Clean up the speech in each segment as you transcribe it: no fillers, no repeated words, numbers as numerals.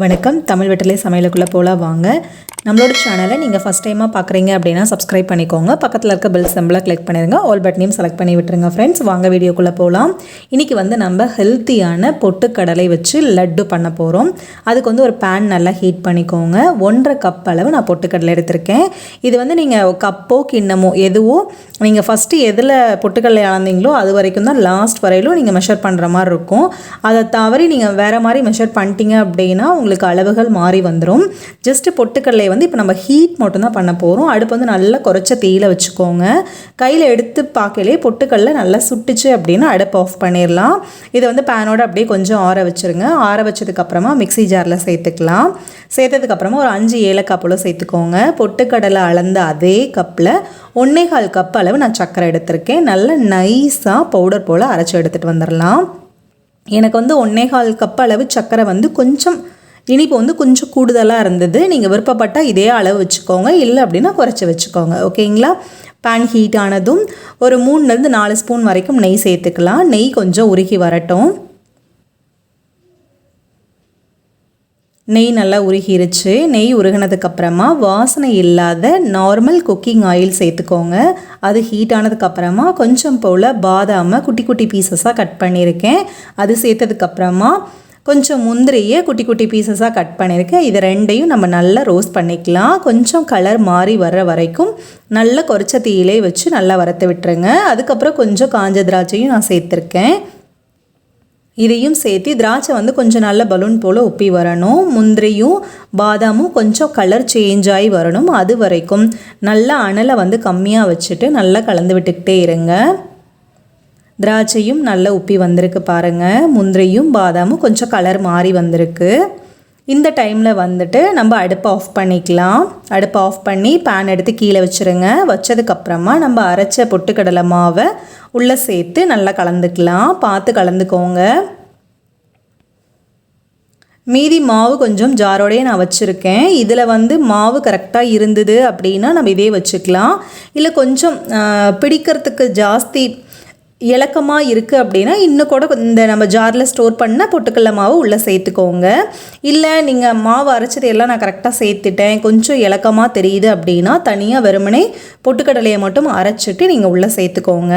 வணக்கம். தமிழ் வெற்றிலை சமையலுக்குள்ளே போகலாம் வாங்க. நம்மளோட சேனலை நீங்கள் ஃபஸ்ட் டைமாக பார்க்குறீங்க அப்படின்னா சப்ஸ்கிரைப் பண்ணிக்கோங்க. பக்கத்தில் இருக்க பெல் சிம்பிளை கிளிக் பண்ணிடுங்க. ஆல் பட்டனையும் செலக்ட் பண்ணி விட்டுருங்க ஃப்ரெண்ட்ஸ். வாங்க வீடியோக்குள்ளே போகலாம். இன்றைக்கி நம்ம ஹெல்த்தியான பொட்டுக்கடலை வச்சு லட்டு பண்ண போகிறோம். அதுக்கு ஒரு பேன் நல்லா ஹீட் பண்ணிக்கோங்க. 1.5 கப் அளவு நான் பொட்டுக்கடலை எடுத்திருக்கேன். இது நீங்கள் கப்போ கிண்ணமோ எதுவோ நீங்கள் ஃபஸ்ட்டு எதில் பொட்டுக்கடலை அளந்தீங்களோ அது வரைக்கும் தான் லாஸ்ட் வரையிலும் நீங்கள் மெஷர் பண்ணுற மாதிரி இருக்கும். அதை தவறி நீங்கள் வேறு மாதிரி மெஷர் பண்ணிட்டீங்க அப்படின்னா உங்களுக்கு அளவுகள் மாறி வந்துடும். ஜஸ்ட்டு பொட்டுக்கடலை இப்போ நம்ம ஹீட் மட்டும்தான் பண்ண போகிறோம். அடுப்பு நல்லா குறைச்ச தீயில வச்சுக்கோங்க. கையில் எடுத்து பார்க்கலே பொட்டுக்கடலை நல்லா சுட்டுச்சு அப்படின்னா அடுப்பு ஆஃப் பண்ணிடலாம். இதை பேனோட அப்படியே கொஞ்சம் ஆற வச்சுருங்க. ஆற வச்சதுக்கப்புறமா மிக்ஸி ஜாரில் சேர்த்துக்கலாம். சேர்த்ததுக்கப்புறமா ஒரு 5 ஏலக்காய் போல் சேர்த்துக்கோங்க. பொட்டுக்கடலை அளந்த அதே கப்பில் 1.25 கப் அளவு நான் சர்க்கரை எடுத்திருக்கேன். நல்லா நைஸாக பவுடர் போல் அரைச்சி எடுத்துகிட்டு வந்துடலாம். எனக்கு 1.25 கப் அளவு சர்க்கரை கொஞ்சம் இனிப்பு கொஞ்சம் கூடுதலாக இருந்தது. நீங்கள் விருப்பப்பட்டால் இதே அளவு வச்சுக்கோங்க, இல்லை அப்படின்னா குறைச்சி வச்சுக்கோங்க. ஓகேங்களா? பேன் ஹீட் ஆனதும் ஒரு 3லேருந்து 4 ஸ்பூன் வரைக்கும் நெய் சேர்த்துக்கலாம். நெய் கொஞ்சம் உருகி வரட்டும். நெய் நல்லா உருகிருச்சு. நெய் உருகினதுக்கப்புறமா வாசனை இல்லாத நார்மல் குக்கிங் ஆயில் சேர்த்துக்கோங்க. அது ஹீட் ஆனதுக்கப்புறமா கொஞ்சம் போல் பாதாமை குட்டி குட்டி பீசஸாக கட் பண்ணியிருக்கேன். அது சேர்த்ததுக்கப்புறமா கொஞ்சம் முந்திரியை குட்டி குட்டி பீசஸாக கட் பண்ணியிருக்கேன். இது ரெண்டையும் நம்ம நல்லா ரோஸ்ட் பண்ணிக்கலாம். கொஞ்சம் கலர் மாறி வர்ற வரைக்கும் நல்லா குறைச்ச தீயிலே வச்சு நல்லா வறுத்து விட்டுருங்க. அதுக்கப்புறம் கொஞ்சம் காஞ்ச திராட்சையும் நான் சேர்த்துருக்கேன். இதையும் சேர்த்து திராட்சை கொஞ்சம் நல்ல பலூன் போல் உப்பி வரணும். முந்திரியும் பாதாமும் கொஞ்சம் கலர் சேஞ்ச் ஆகி வரணும். அது வரைக்கும் நல்லா அனலை கம்மியாக வச்சுட்டு நல்லா கலந்து விட்டுக்கிட்டே இருங்க. திராட்சையும் நல்லா உப்பி வந்திருக்கு பாருங்கள். முந்திரியும் பாதாமும் கொஞ்சம் கலர் மாறி வந்திருக்கு. இந்த டைமில் நம்ம அடுப்பை ஆஃப் பண்ணிக்கலாம். அடுப்பை ஆஃப் பண்ணி பேன் எடுத்து கீழே வச்சுருங்க. வச்சதுக்கப்புறமா நம்ம அரைச்ச பொட்டுக்கடலை மாவை உள்ளே சேர்த்து நல்லா கலந்துக்கலாம். பார்த்து கலந்துக்கோங்க. மீதி மாவு கொஞ்சம் ஜாரோடையே நான் வச்சுருக்கேன். இதில் மாவு கரெக்டாக இருந்தது அப்படின்னா நம்ம இதே வச்சுக்கலாம். இல்லை கொஞ்சம் பிடிக்கிறதுக்கு ஜாஸ்தி இலக்கமாக இருக்குது அப்படின்னா இன்னும் கூட இந்த நம்ம ஜாரில் ஸ்டோர் பண்ண பொட்டுக்கடலை மாவு உள்ளே சேர்த்துக்கோங்க. இல்லை நீங்கள் மாவு அரைச்சது எல்லாம் நான் கரெக்டாக சேர்த்துட்டேன், கொஞ்சம் இலக்கமாக தெரியுது அப்படின்னா தனியாக வெறுமனே பொட்டுக்கடலையை மட்டும் அரைச்சிட்டு நீங்கள் உள்ளே சேர்த்துக்கோங்க.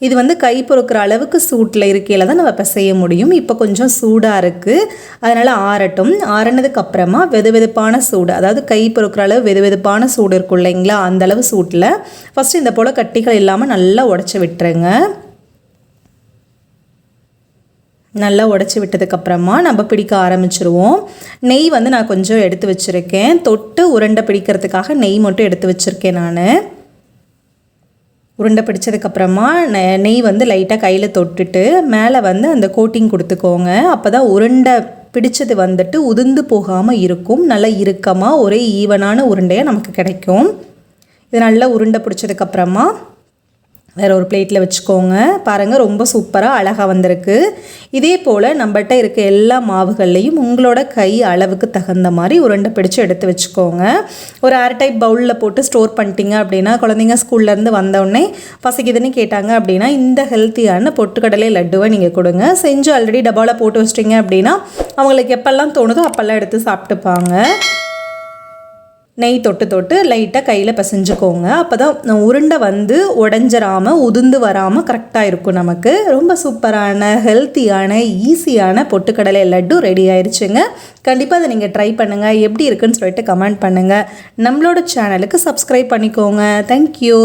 இது கை பொறுக்கிற அளவுக்கு சூட்டில் இருக்கையில் தான் நம்ம பிசைய முடியும். இப்போ கொஞ்சம் சூடாக இருக்குது, அதனால் ஆறட்டும். ஆறினதுக்கப்புறமா வெதுவெதுப்பான சூடு, அதாவது கை பொறுக்கிற அளவு வெதுவெதுப்பான சூடு இருக்கும் இல்லைங்களா, அந்தளவு சூட்டில் ஃபஸ்ட்டு இந்த போல் கட்டிகள் இல்லாமல் நல்லா உடச்சி விட்டுருங்க. நல்லா உடச்சி விட்டதுக்கப்புறமா நம்ம பிடிக்க ஆரம்பிச்சிருவோம். நெய் நான் கொஞ்சம் எடுத்து வச்சுருக்கேன். தொட்டு உருண்டை பிடிக்கிறதுக்காக நெய் மட்டும் எடுத்து வச்சுருக்கேன். நான் உருண்டை பிடிச்சதுக்கப்புறமா நெய் லைட்டாக கையில் தொட்டுட்டு மேலே அந்த கோட்டிங் கொடுத்துக்கோங்க. அப்போ தான் உருண்டை பிடிச்சது உதிர்ந்து போகாமல் இருக்கும். நல்லா இறுக்கமாக ஒரே ஈவனான உருண்டையாக நமக்கு கிடைக்கும். இது நல்லா உருண்டை பிடிச்சதுக்கப்புறமா வேறு ஒரு பிளேட்டில் வச்சுக்கோங்க. பாருங்கள், ரொம்ப சூப்பராக அழகாக வந்திருக்கு. இதே போல் நம்மகிட்ட இருக்க எல்லா மாவுகள்லையும் உங்களோட கை அளவுக்கு தகுந்த மாதிரி உருண்டை பிடிச்சி எடுத்து வச்சுக்கோங்க. ஒரு ஏர்டைப் பவுலில் போட்டு ஸ்டோர் பண்ணிட்டீங்க அப்படின்னா குழந்தைங்க ஸ்கூல்லேருந்து வந்தோடனே பசிக்குதுன்னு கேட்டாங்க அப்படின்னா இந்த ஹெல்த்தியான பொட்டுக்கடலை லட்டுவை நீங்கள் கொடுங்க. செஞ்சு ஆல்ரெடி டப்பாவில் போட்டு வச்சிட்டிங்க அப்படின்னா அவங்களுக்கு எப்பெல்லாம் தோணுதோ அப்போல்லாம் எடுத்து சாப்பிட்டுப்பாங்க. நெய் தொட்டு தொட்டு லைட்டாக கையில் பிசைஞ்சுக்கோங்க. அப்போ தான் உருண்டை உடஞ்சிராமல் உதிர்ந்து வராமல் கரெக்டாக இருக்கும். நமக்கு ரொம்ப சூப்பரான ஹெல்த்தியான ஈஸியான பொட்டுக்கடலை லட்டு ரெடி ஆயிடுச்சுங்க. கண்டிப்பாக அதை நீங்கள் ட்ரை பண்ணுங்கள். எப்படி இருக்குன்னு சொல்லிட்டு கமெண்ட் பண்ணுங்கள். நம்மளோட சேனலுக்கு சப்ஸ்கிரைப் பண்ணிக்கோங்க. தேங்க்யூ.